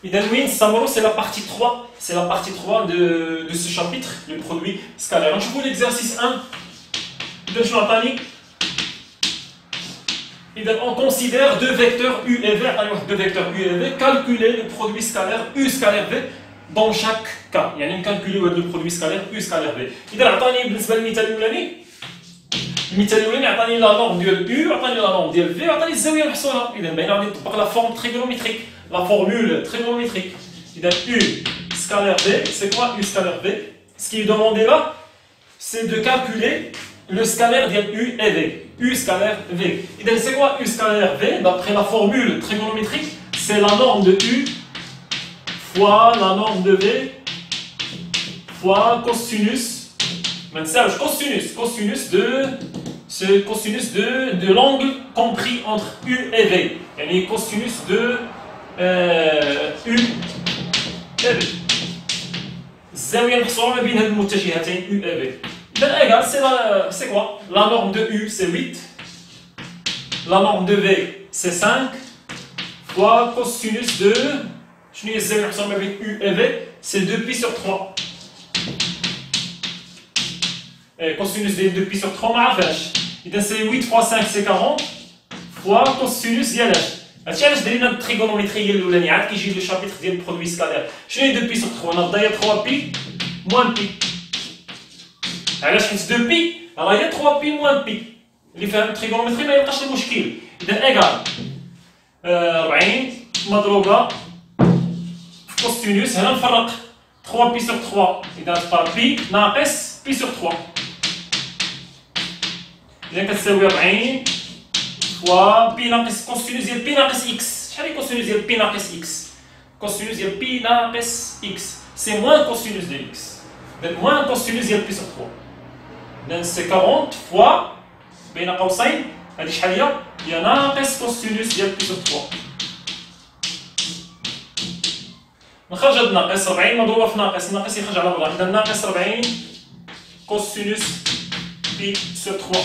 إذا وين نستمروا c'est la partie 3 c'est la partie 3 de ce chapitre le produit scalaire. نشوفوا l'exercice 1 إذا شنو عطاني إذا on considère deux vecteurs U et V عطاني واحد deux vecteurs U et V calculer le produit scalaire U scalaire V dans chaque cas يعني نكالكوليو هذا le produit scalaire U scalaire V. إذا عطاني بالنسبة للمثال الأولاني المثال الاولاني عطاني لا نورم ديال يو عطاني لا نورم ديال في عطاني الزاويه المحصوله اذا باين غادي نطبق لا فورم تريغونوميتريك لا فورمule trigonométrique اذا U scalaire V c'est quoi U scalaire V ce qui est demandé là c'est de calculer le scalaire ديال U et V U scalaire V اذا c'est quoi U scalaire V d'après la formule trigonométrique c'est la norme de U fois la norme de V fois cosinus c'est cosinus de l'angle compris entre U et V. يعني cosinus de U et V. الزاوية المحصورة ما بين هذه المتجهتين U et V. إذا égal c'est quoi? La norme de U c'est 8. La norme de V c'est 5 fois cosinus de شنو هي الزاوية المحصورة ما بين U et V c'est 2π sur 3. Cosinus de 2π sur 3 ما عرفهاش اذا سي 8 fois 5 c'est 40 fois cosinus ديال هادشي علاش درنا التريغونوميتريه الاولانيه عاد كيجي لو شابيتر ديال البرودوي سكالير شنو هي 2π sur 3 نضيع 3π moins π علاش حيت 2π راه هي 3π moins π اللي فاهم التريغونوميتري ما يلقاش المشكل اذا ايكال 40 مضروبه في cosinus هنا نفرق 3π sur 3 اذا تبقى π ناقص π sur 3 إذا كتساوي 40 فوا بي ناقص كوسينوس ديال بي ناقص إكس. شحال هي كوسينوس ديال بي ناقص إكس؟ كوسينوس ديال بي ناقص إكس سي موان كوسينوس ديال إكس. إذا موان كوسينوس ديال بي سور 3. إذا سي 40 فوا بين قوسين هادي شحال هي؟ هي ناقص كوسينوس ديال بي سور 3. نخرج هاد ناقص 40 مضروبة في ناقص، الناقص يخرج على بعض. إذا ناقص 40 كوسينوس بي سور 3.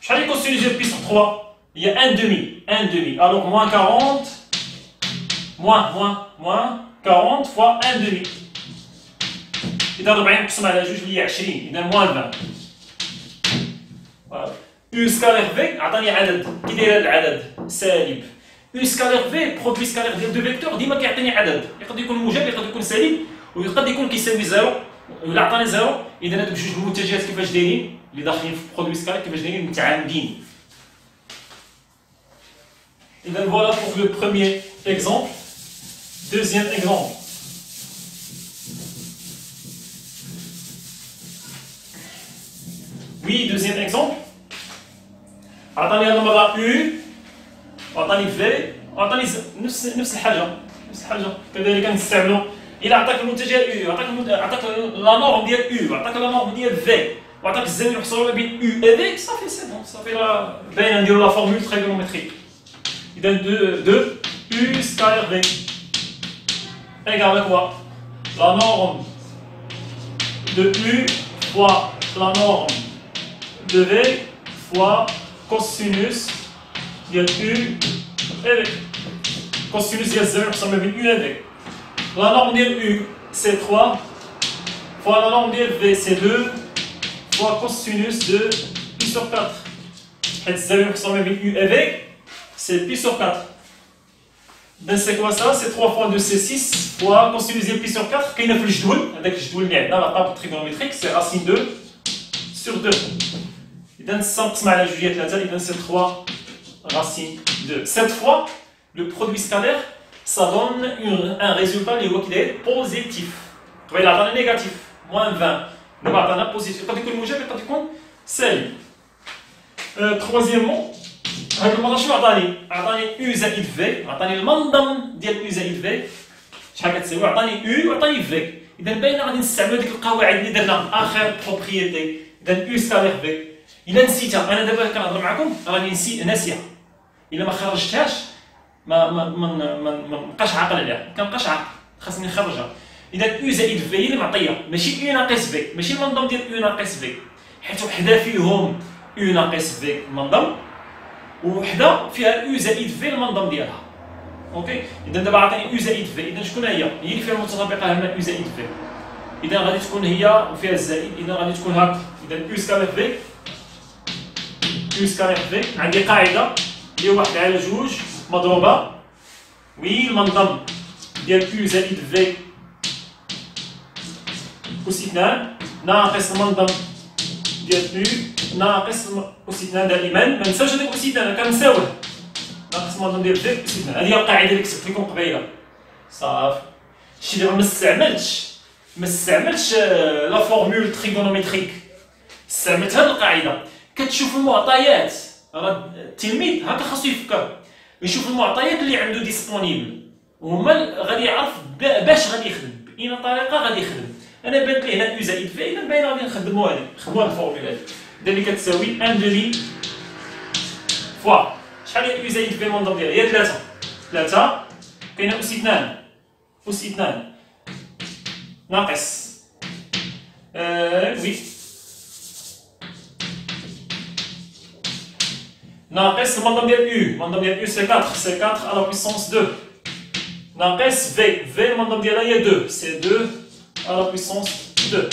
شحال هي كوسينوس ديال بي سور 3 هي 1/2 alors moins 40 moins 40 fois 1/2 إذا 40 مقسوم على 2 اللي هي 20 إذا moins 20 فوالا. U scalaire V عطاني عدد كي داير هذا العدد سالب. U scalaire V برودوي سكالير ديال دو فيكتور ديما كيعطيني عدد يقدر يكون موجب يقدر يكون سالب ويقدر يكون كيساوي زيرو ولا عطاني زيرو. إذا هادوك جوج المتجهات كيفاش دايرين اللي داخلين في برودوي سكالير كيفاش دايرين متعامدين. إذا voilà pour le premier exemple. Deuxième exemple. Oui, deuxième exemple. عطاني هذا المرة U وعطاني V وعطاني نفس الحاجة كذلك نستعملو. إلا عطاك المتجه U عطاك لا نورم ديال U وعطاك لا نورم ديال V وعطاك الزاوية المحصورة ما بين U et V صافي سي بون صافي راه باينة نديرو لا فورمول تريغونوميتريك. إذا de U scalaire V égale à quoi? La norme de U fois la norme de V fois cosinus de U et V. Cosinus de 0 ça me fait U et V. La norme de U c'est 3 fois la norme de V c'est 2 fois cosinus de pi sur 4. Et 0 ça me fait U et V c'est pi sur 4. Ben c'est quoi ça? C'est 3 fois 2 c'est 6 fois cosinus de pi sur 4 كاينه في الجدول هذاك الجدول اللي عندنا لا طابل تريغونوميتريك سي racine 2 sur 2. إذا 6 نقسم على 2 هي 3 إذا c'est 3 racine 2. Cette fois le produit scalaire ça donne un résultat اللي هو كي positif. قبيله عطانا négatif moins 20 دابا عطانا positif يقدر يكون موجب يقدر يكون سالب. Troisièmement هاد المرة شنو عطاني U زائد V عطاني المنظم ديال U زائد V شحال كتساوي عطاني U وعطاني V. إذا باينة غادي نستعملو ديك القواعد اللي درنا آخر بروبريتي. إذا U scalaire V إلا نسيتها أنا دابا كنهضر معكم راني ناسيها إلا ما خرجتهاش ما نبقاش عاقل عليها كنبقاش عاقل خاصني نخرجها. إذا U زائد V هي اللي معطية ماشي U ناقص V ماشي المنظم ديال U ناقص V حيت وحدة فيهم U ناقص V المنظم ووحده فيها U زائد V المنظم ديالها. اوكي اذا دابا عطاني او زائد في، اذا شكون هي اللي فيها المتطابقه هنا او زائد في، اذا غادي تكون هي وفيها الزائد، اذا غادي تكون هكا، اذا او سكالير في، او سكالير في عندي قاعده اللي هي 1 على 2 مضروبه وي المنظم ديال او زائد في أس 2 ناقص المنظم ديال او ناقص أس 2 دائما، ما ننساوش هذاك أس 2 كنساوه ناقص المنظم ديال في أس 2. هذه هي القاعده اللي كتبت لكم قبيله صافي. شتي دابا ما استعملتش لا فورمول تريغونوميتريك، استعملت هذه القاعده. كتشوف المعطيات، راه التلميذ هكا خاصو يفكر يشوف المعطيات اللي عنده ديسپونيبل وهما غادي يعرف باش غادي يخدم، بأي طريقه غادي يخدم. انا بانت لي هنا او زائد في، اذا باينه غادي نخدموا هذه، نخدموا هذه الفورمول هذه اللي كتساوي 1 دومي فوا شحال هي او زائد في المنظم ديالها؟ هي 3 كاينه أس 2 ناقص وي ناقص المنظم ديال او سي 4 على بويسونس 2 ناقص في المنظم ديالها هي 2 سي 2 à la puissance 2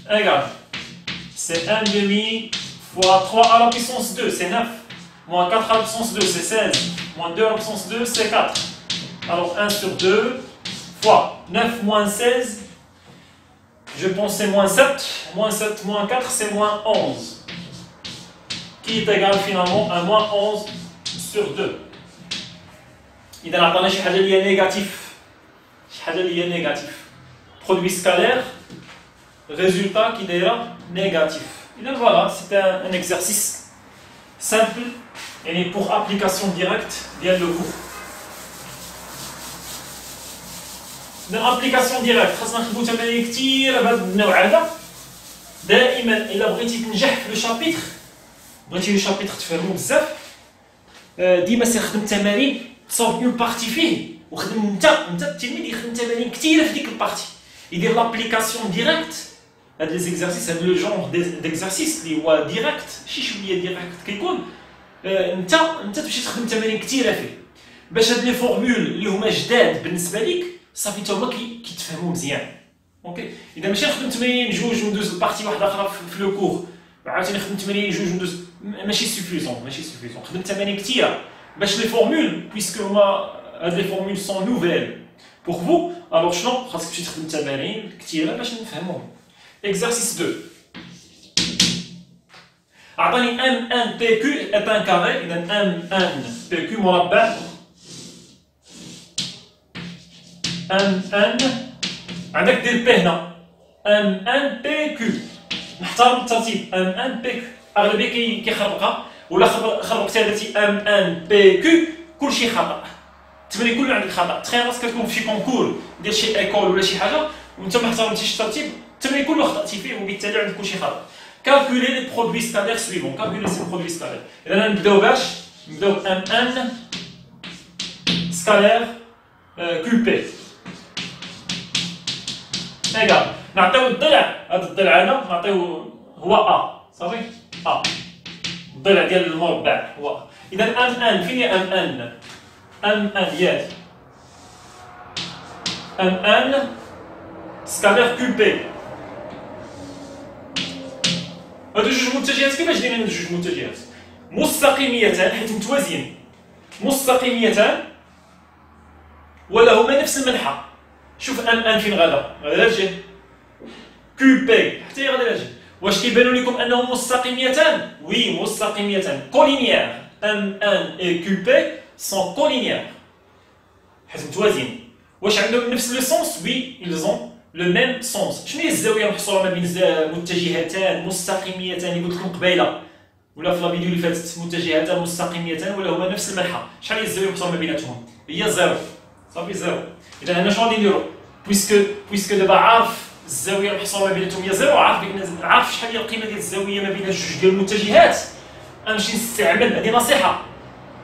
égale c'est 1 demi fois 3 à la puissance 2 c'est 9 moins 4 à la puissance 2 c'est 16 moins 2 à la puissance 2 c'est 4. Alors 1 sur 2 fois 9 moins 16, je pense c'est moins 7 moins 4 c'est moins 11 qui est égal finalement à moins 11 sur 2. إذا عطانا شي حاجة اللي هي نيجاتيف produit scalaire, résultat qui est négatif. Et donc voilà, c'est un exercice simple et pour application directe via le cours. Dans l'application directe, خاصنا نخدموا تمارين كثير بهذا النوع هذا. دائما إلا بغيتي تنجح في لو شابيتر، بغيتي لو شابيتر تفهمو بزاف، ديما سير خدم تمارين تصاوب اون بارتي فيه، وخدم انت التلميذ يخدم تمارين كثيره في ديك البارتي. يدير لابليكاسيون ديريكت. هاد لي زيكزارسيس، هاد لو جونغ ديكزارسيس اللي هو ديريكت، شي شويه ديريكت كيكون انت تمشي تخدم تمارين كثيره فيه باش هاد لي فورمول اللي هما جداد بالنسبه ليك صافي تا هما كيتفهموا مزيان. اوكي اذا ماشي نخدم تمارين جوج وندوز لبارتي واحده اخرى في لو كور، عاوتاني نخدم تمارين جوج وندوز، ماشي سوفيزون. خدم تمارين كثيره باش لي فورمول بويسكو هما هاد لي فورمول سون نوفيل pour vous. Alors شنو خاصك تمشي تخدم تمارين كثيره باش نفهموهم. exercice 2 عطاني M1 PQ est un carré، اذا M1 PQ مربع، M1 عندك دير بي هنا M1 PQ، نحترم الترتيب M1 PQ، اغلبيه كيخربقها ولا خربقتي درتي M1 PQ كلشي خطا، التمرين كله عندك خطا. تخيل راسك كتكون في شي كونكور ديال شي ايكول ولا شي حاجه وانت ما احترمتيش الترتيب، التمرين كله خطاتي فيه وبالتالي عندك كلشي خطا. كالكولي لي برودوي سكالير سويفون، كالكولي سي برودوي سكالير. اذا نبداو نبداو ام ان سكالير كيو بي ايكال، نعطيو الضلع، هذا الضلع هذا نعطيو هو ا صافي، الضلع ديال المربع هو. اذا ام ان فين هي ام ان ياك ام ان سكالير كيو بي. هادو جوج متجهات كيفاش دايرين هاد جوج متجهات؟ مستقيميتان حيت متوازيين، مستقيميتان ولهما نفس المنحى. شوف ان فين غادا للجهه، كيو بي حتى هي غادا للجهه. واش كيبانوا لكم انهم مستقيميتان؟ وي مستقيميتان كولينيير. ام ان اي كيو بي سون كولينيير حيت متوازيين. واش عندهم نفس لو سونس؟ وي ils ont le même sens. شنو هي الزاويه المحصوره ما بين متجهتان مستقيميتان اللي قلت لكم قبيله ولا في لا فيديو اللي فاتت؟ متجهتان مستقيميتان ولا هما نفس المنحى. شحال هي الزاويه المحصوره ما بيناتهم؟ هي زيرو، صافي زيرو. اذا هنا شنو غادي نديرو؟ بويسكو دابا عارف الزاويه المحصوره ما بيناتهم هي زيرو، عارف شحال هي القيمه ديال الزاويه ما بين جوج ديال المتجهات، غنمشي نستعمل، هذه نصيحه،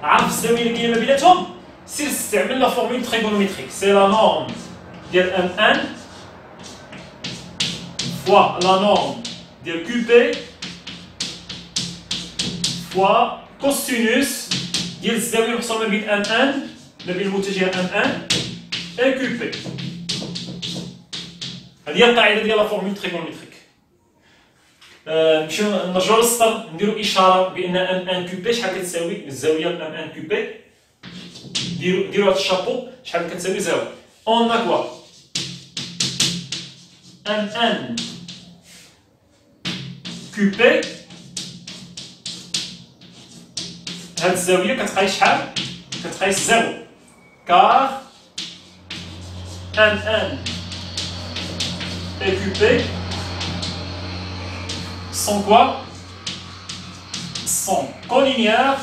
عارف الزاويه اللي كاينه ما بيناتهم، سير استعمل لا فورمول تريغونوميتريك. سي لا نورم ديال ام ان fois la norme de QP fois cosinus ديال الزاويه المحصوره ما بين M1 ما بين المتجهه ام ان اي كيو بي. هذه هي القاعده ديال لا فورمول تريغونوميتريك. نمشيو نرجعو للسطر نديرو اشاره بان ام ان كيو بي شحال كتساوي الزاويه ام ان كيو بي. ديرو هاد الشابو شحال كتساوي زاويه. اون ا كوا ام ان كيو بي. هاد الزاويه كتقايس شحال؟ كتقايس زيرو كار ام ان اي كيو بي sont quoi? Sont collinéaires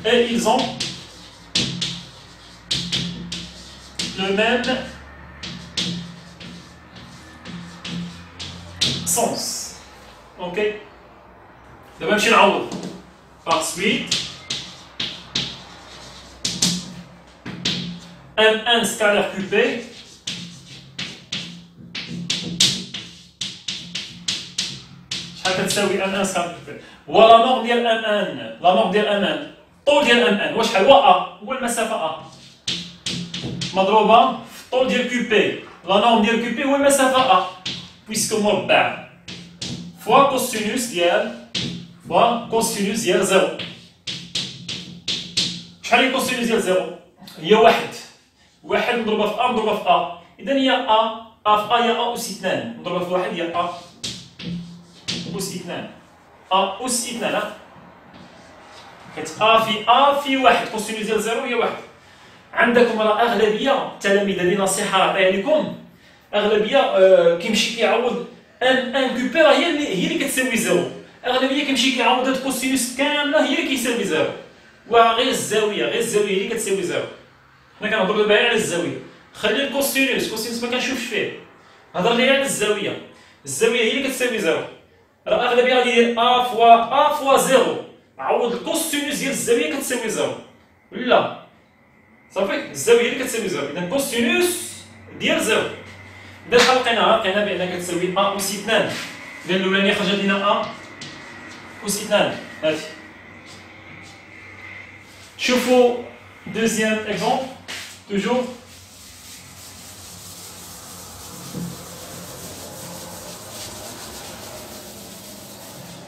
et ils ont le même sens. Ok? دابا نمشي نعوض par suite M1 scalaire QP شحال كتساوي ام ان سكان كيو بي. ولا نورم ديال ام ان، لا نورم ديال ام ان، الطول ديال ام ان هو شحال؟ هو ا، هو المسافه ا مضروبه في الطول ديال كيو بي. لا نورم ديال كيو بي هو المسافه ا بويسكو مربع فوا كوسينوس ديال زيرو. شحال هي كوسينوس ديال زيرو؟ هي واحد مضروبه في ا مضروبه في ا. اذا هي ا في ا هي ا اس 2 مضروبه في واحد هي ا أس 2. أ أس 2 كت أ في واحد كوسينوس ديال زيرو هي واحد. عندكم راه أغلبية التلاميذ هذه نصيحة نعطيها لكم، أغلبية كيمشي كيعوض أن كيو بي راه هي اللي كتساوي زيرو. أغلبية كيمشي كيعوض هاد الكوسينوس كاملة هي اللي كيساوي زيرو، وغير الزاوية هي اللي كتساوي زيرو. حنا كنهضرو دابا على الزاوية، خلي الكوسينوس ما كنشوفش فيه، هضر لي على الزاوية هي اللي كتساوي زيرو. راه اغلبيه غادي يدير ا فوا زيرو، عوض الكوسينوس ديال الزاويه كتساوي زيرو ولا صافي. الزاويه هي اللي كتساوي زيرو، اذا كوسينوس ديال زيرو. اذا شحال لقيناها؟ لقينا بان كتساوي ا اس 2. اذا الاولانيه خرجت لنا ا اس 2 هادي. شوفوا دوزيام اكزومبل توجور.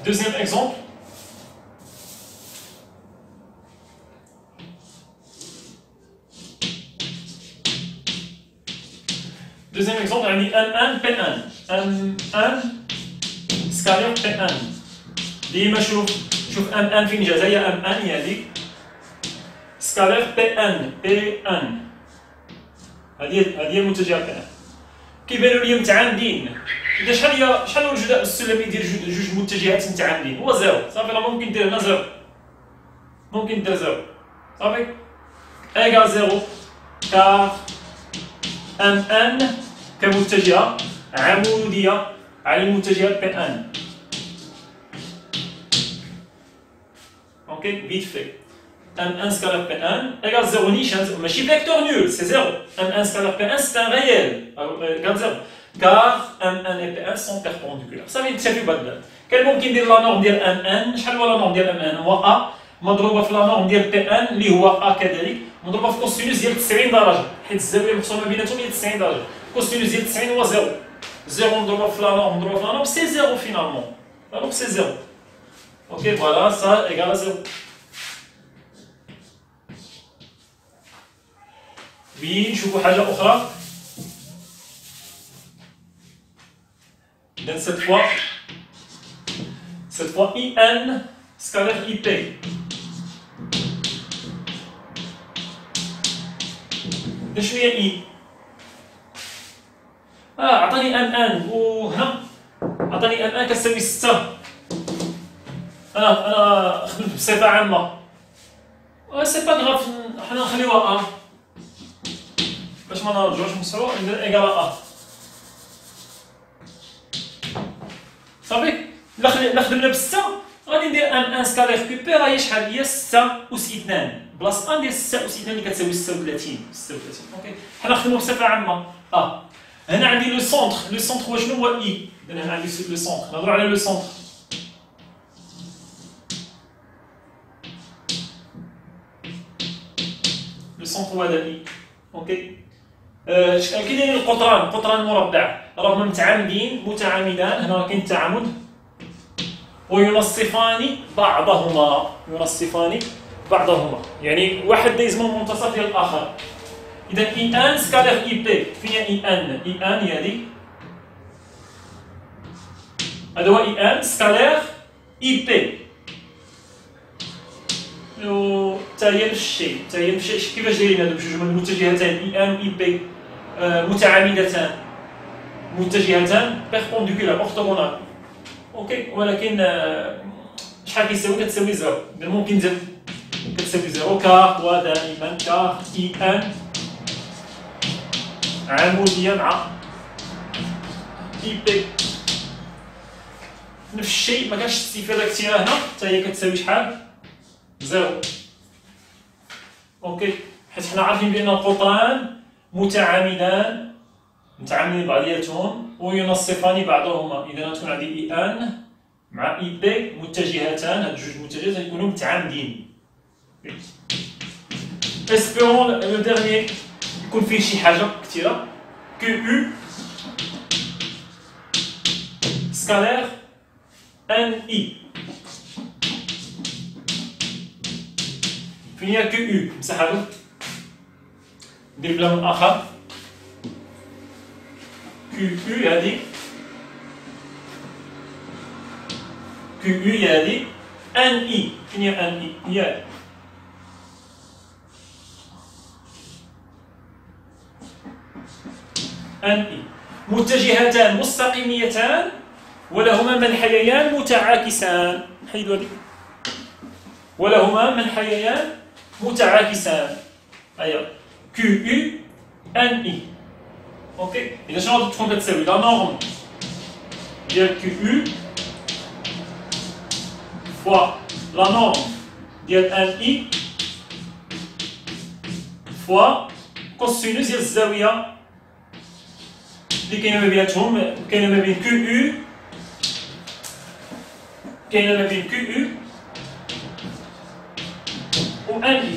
Deuxième exemple. Deuxième exemple, on a mis M1, P1. M1 scalaire P1. ديما شوف M1 فين جات، هي M1 هي هذيك سكالير P1. هذه المتجهة P1. كيبانوا لي متعامدين. إذا شحال هو الجداء السلمي ديال جوج متجهات متعامدين؟ هو زيرو. صافي راه ممكن دير هنا زيرو، ممكن دير زيرو صافي. إيكال زيرو كار ام ان كمتجهة عمودية على المتجهة بي ان. اوكي فيت في ام ان سكالير بي ان إيكال زيرو نيشان ماشي فيكتور نول سي زيرو. ام ان سكالير بي ان سي ان ريال إيكال زيرو car M1 et P1 sont perpendiculaires. صافي نكتفي بهذا. كان ممكن ندير لا نورم ديال M1. شحال هو لا نورم ديال M1؟ هو A مضروبة في لا نورم ديال P1 اللي هو A كذلك مضروبة في كوسينوس ديال 90 درجة، حيت الزاوية المقسومة بيناتهم هي 90 درجة. كوسينوس ديال 90 هو زيرو. زيرو مضروبة في لا نورم مضروبة في لا نورم سي زيرو فينالمون. الوغ سي زيرو. اوكي فوالا سا إيكال زيرو. وي نشوفو حاجة أخرى. Donc cette fois IN scalaire IP. ايش هي اي؟ عطاني ان وهنا عطاني ان كتساوي 6. انا خدمت بصفة عامة. سي با غاف حنا نخليوها باش ما نرجعوش نسرو ايكال صافي. لا خدمنا بستة غادي ندير ان سكالير كيو بي راهي شحال؟ هي 6 أس 2 بلاص ندير 6 أس 2 اللي كتساوي 36. اوكي حنا نخدمو بصفة عامة. هنا عندي لو سونتر هو شنو؟ هو اي. هنا عندي لو سونتر، نهضرو على لو سونتر. السونتر هو هذا اي. اوكي كي دايرين القطران المربع راهما متعامدان. هنا كاين التعامد. وينصفان بعضهما يعني واحد دايز من المنتصف ديال الاخر. اذا اي ان سكالير اي بي. فين هي اي ان هي هذه. هذا هو اي ان سكالير اي بي. حتى هي نفس الشيء. كيفاش دايرين هادو بجوج من المتجهتين اي ان اي بي متجهتان بيربونديكولار اورتوغونال. اوكي ولكن شحال كتساوي زيرو. ممكن ندير كتساوي زيرو كار ودائما كار اي ان عموديه مع اي بي. نفس الشيء ما كانش استفاده كثيره هنا. حتى هي كتساوي شحال؟ زيرو. اوكي حيت حنا عارفين بان القطران متعامدان بعضياتهم وينصفان بعضهما. اذا غتكون عندي اي ان مع اي بي متجهتان. هاد جوج متجهات غيكونوا متعامدين. اسبيرون لو ديرنيي يكون فيه شي حاجه كثيره. كيو يو سكالير ان اي. فين هي كيو يو؟ مسح هادو ندير بلا من اخر. كيو يو هادي هي هادي. ان اي فين هي ان اي؟ هي ان اي. متجهتان مستقيميتان ولهما منحييان متعاكسان. حيدوا هادي. ولهما منحييان متعاكسان. هيا كيو يو ان اي. اوكي اذا شنو غادي تكون كتساوي لا نورم ديال كيو يو فوا لا نورم ديال ان اي فوا كوسينوس ديال الزاويه اللي كاينه ما بيناتهم. كاينه ما بين كيو يو و ان اي.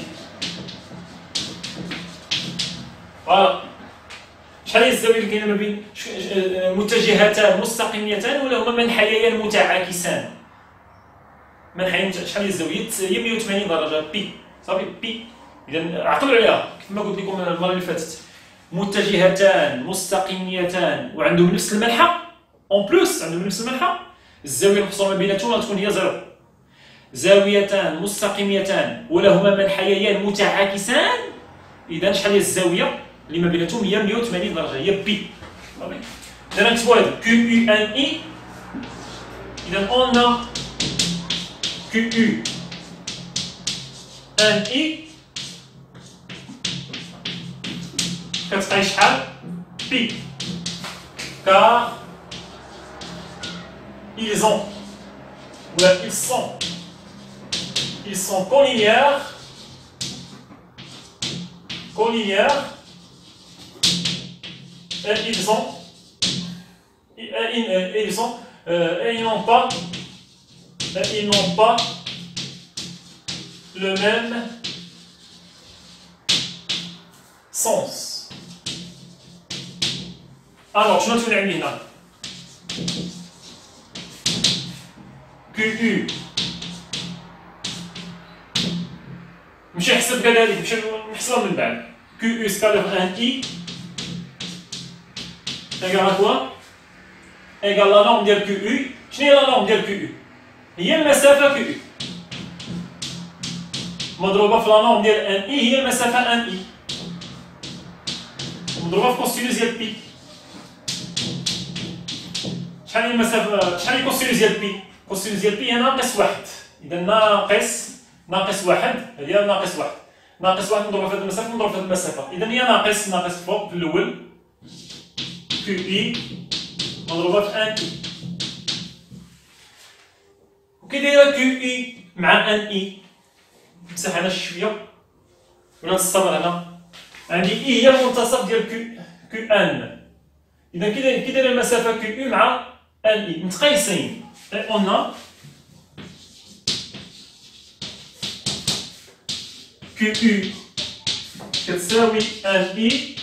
فوالا شحال هي الزاويه اللي كاينه ما بين متجهتان مستقيميتان ولهما منحييان متعاكسان. منحيين شحال هي الزاويه؟ هي 180 درجه بي. صافي بي. اذا عقلوا عليها كيف ما قلت لكم المره اللي فاتت. متجهتان مستقيميتان وعندهم نفس المنحى. اون بلوس عندهم نفس المنحى. الزاويه المحصوره ما بيناتهم غتكون هي زيرو. زاويتان مستقيميتان ولهما منحييان متعاكسان. اذا شحال هي الزاويه اللي ما بيناتهم؟ هي 180 درجه. هي بي. صافي. اذا نكتبوا هذا كيو يو ان اي. اذا اون كيو يو ان اي كتبقى شحال؟ بي. كار ils ont ou ils sont collinéaires et ils n'ont pas le même sens. Alors شنو تكون عندي هنا؟ كيو نمشي نحسب كذلك. نمشي نحسبها من بعد. كيو سكالير ان اي ايكال كوا؟ ايكال لا نورم ديال كيو يو. شنو هي لا نورم ديال كيو يو؟ هي المسافه كيو يو مضروبه في لا نورم ديال ان اي هي المسافه ان اي مضروبه في كوسينوس ديال بي. شحال هي المسافه؟ شحال هي كوسينوس ديال بي؟ كوسينوس ديال بي هي ناقص واحد. اذا ناقص واحد هي ناقص واحد. ناقص واحد مضروبه في هذه المسافه مضروبه في هذه المسافه. اذا هي ناقص فوق في الاول كيو اي مضروبه في ان اي. وكي دايره كيو اي مع ان اي. نمسح هنا شويه ولا نستمر هنا. عندي اي هي المنتصف ديال كيو ان. اذا كي دايره المسافه كيو اي مع ان اي متقايسين. اون كيو اي كتساوي ان اي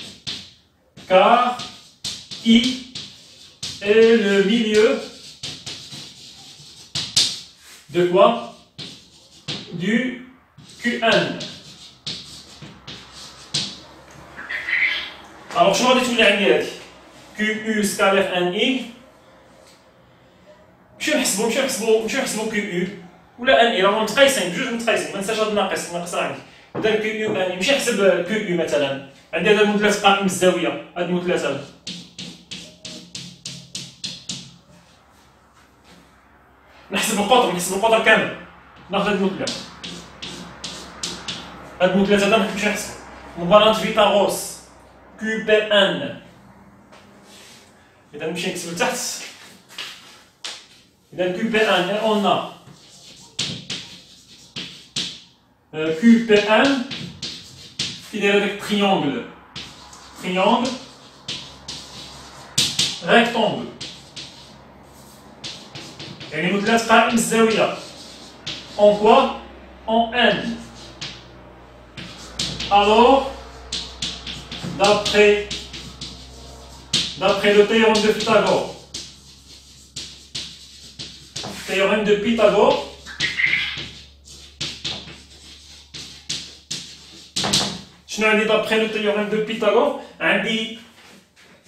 car I est le milieu de quoi? Du Qn. Alors شنو غادي تولي عندي هادي؟ QU scalaire NI. نمشيو نحسبو QU ولا NI راهم متقايسين بجوج متقايسين، ما ننساش هاد الناقص عندي. إذا QU NI نمشي نحسب QU مثلا. عندي هذا المثلث قائم الزاوية، هذا المثلث هذا. نحسب القطر كامل. ناخذ هذا المثلث. هذا المثلث هذا نمشي نحسب. مباراة فيثاغورس كيو بي ان. إذا نمشي نكتب لتحت. إذا كيو بي ان et on a كيو بي ان كيداير هذاك triangle rectangle. يعني مثلث قائم الزاوية. En quoi? En n. Alors, d'après le théorème de Pythagore, شنو عندي d'après le théorème de Pythagore؟ عندي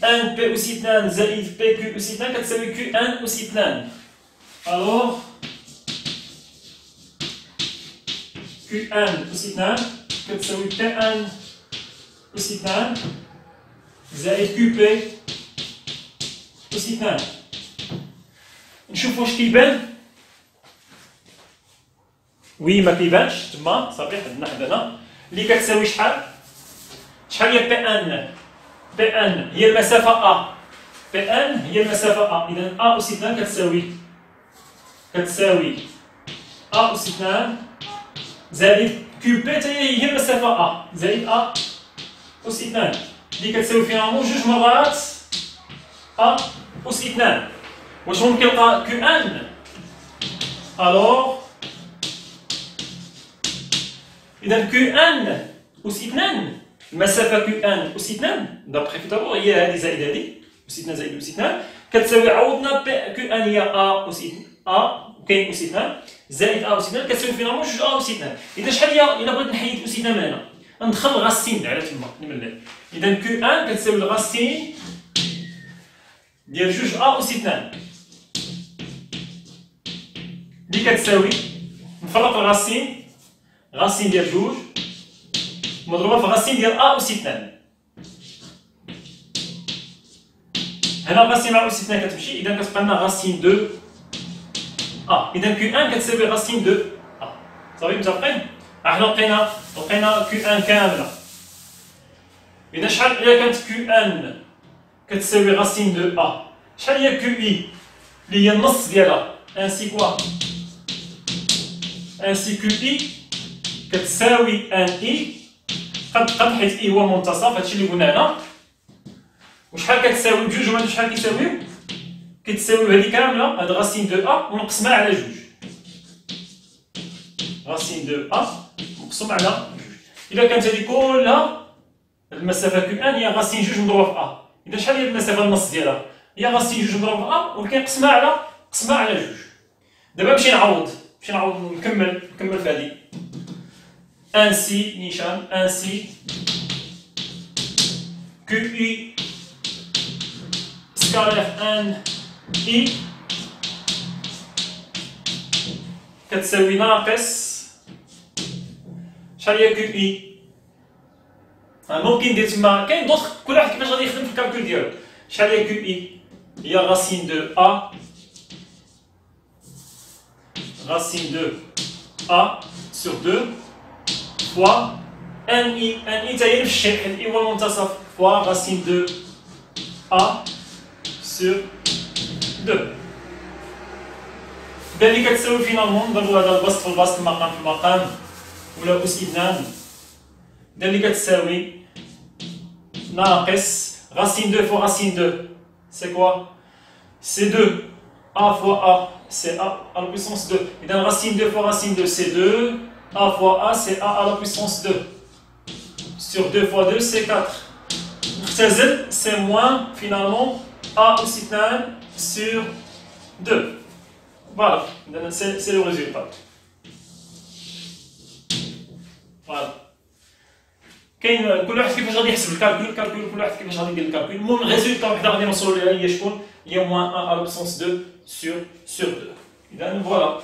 1 P أس 2 زائد P Q أس 2 كتساوي Q1 أس 2. Alors Q1 أس 2 كتساوي P1 أس 2 زائد QP أس 2. نشوف واش كيبان. وي ما كيبانش تما صافي حدنا اللي كتساوي شحال هي بي ان هي المسافه ا. بي ان هي المسافه ا. اذا ا أس 2 كتساوي ا أس 2 زائد كيو بي حتى هي المسافه ا زائد ا أس 2 اللي كتساوي فينالمون جوج مرات ا أس 2. واش ممكن نلقى كيو ان؟ الوغ إذا كيو ان أس 2 المسافة كيو ان أس 2 دابخي فيثاغور هي هذه زائد هذه أس 2 زائد أس 2 كتساوي عوضنا كيو ان هي ا أس ا كاين أس 2 زائد ا أس 2 كتساوي فينالمون جوج ا أس 2. إذا شحال هي إلا بغيت نحيد أس 2 من هنا؟ ندخل الغاسين على تما نملي. إذا كيو ان كتساوي الغاسين ديال جوج ا أس 2 اللي كتساوي نفرق الغاسين ديال جوج مضروبه في غاسين ديال ا أس 2. هنا غاسين مع أس 2 كتمشي اذا كتبقى لنا غاسين 2 ا. اذا كيو ان كتساوي غاسين 2 ا. صافي متفقين؟ حنا لقينا كيو ان كامله. اذا شحال الا كانت كيو ان كتساوي غاسين 2 ا شحال هي كيو اي اللي هي النص ديالها انسي كوا انسي كيو اي كتساوي ان اي قد حيت اي هو المنتصف هادشي اللي قلنا هنا. وشحال كتساوي بجوج هما شحال كيساويو؟ كيتساويو هادي كامله هاد غاسين 2 ا ونقسمها على جوج. غاسين 2 ا مقسوم على جوج. الا كانت هادي كلها المسافه كيو ان هي غاسين جوج مضروبه في ا. اذا شحال هي المسافه النص ديالها؟ هي غاسين جوج مضروبه في ا ولكن قسمها على جوج. دابا نمشي نعوض نكمل في هادي. Ainsi, نيشان ainsi QI scalaire NI كتساوي ناقص شحال هي QI؟ ممكن ندير تما كاين دوطخ كل واحد كيفاش غادي يخدم في الكالكول ديالو. شحال هي QI؟ هي غاسين 2 A racine de A sur 2 fois NI تاهي نفس الشيء حيت I هو المنتصف fois racine de A sur 2. دا اللي كتساوي فينالمون نضربو هذا البسط في البسط المقام في المقام ولا أس 2 دا اللي كتساوي ناقص racine 2 fois racine 2 c'est quoi? C'est 2 A fois A c'est A à la puissance 2. Et dans racine 2 fois racine 2 c'est 2. A fois A c'est A à la puissance 2. sur 2 fois 2, c'est 4. C'est moins, finalement, A aussi 2 sur 2. Voilà, c'est le résultat. Voilà. كاين كل واحد كيفاش غادي يحسب الكالكول كل واحد كيفاش غادي يدير الكالكول. المهم الريزولتا وحده غادي نوصلوا ليها هي شكون؟ هي moins 1 à l'absence 2 sur 2. إذا فوالا.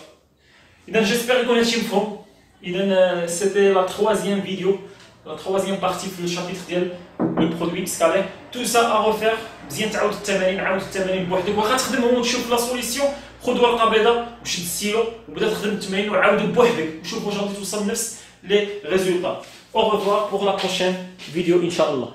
إذا j'espère يكون هادشي مفهوم. إذا c'était la troisième vidéo, la troisième partie في الشابيتر ديال لو برودوي سكالير. tout ça à refaire. مزيان تعاود التمارين، عاود التمارين بوحدك، واخا تخدمهم وتشوف لا سوليسيون، خذ ورقه بيضاء وشد السيلو وبدا تخدم التمارين وعاود بوحدك وشوف واش غادي توصل لنفس les résultats. Au revoir pour la prochaine vidéo, Inch'Allah.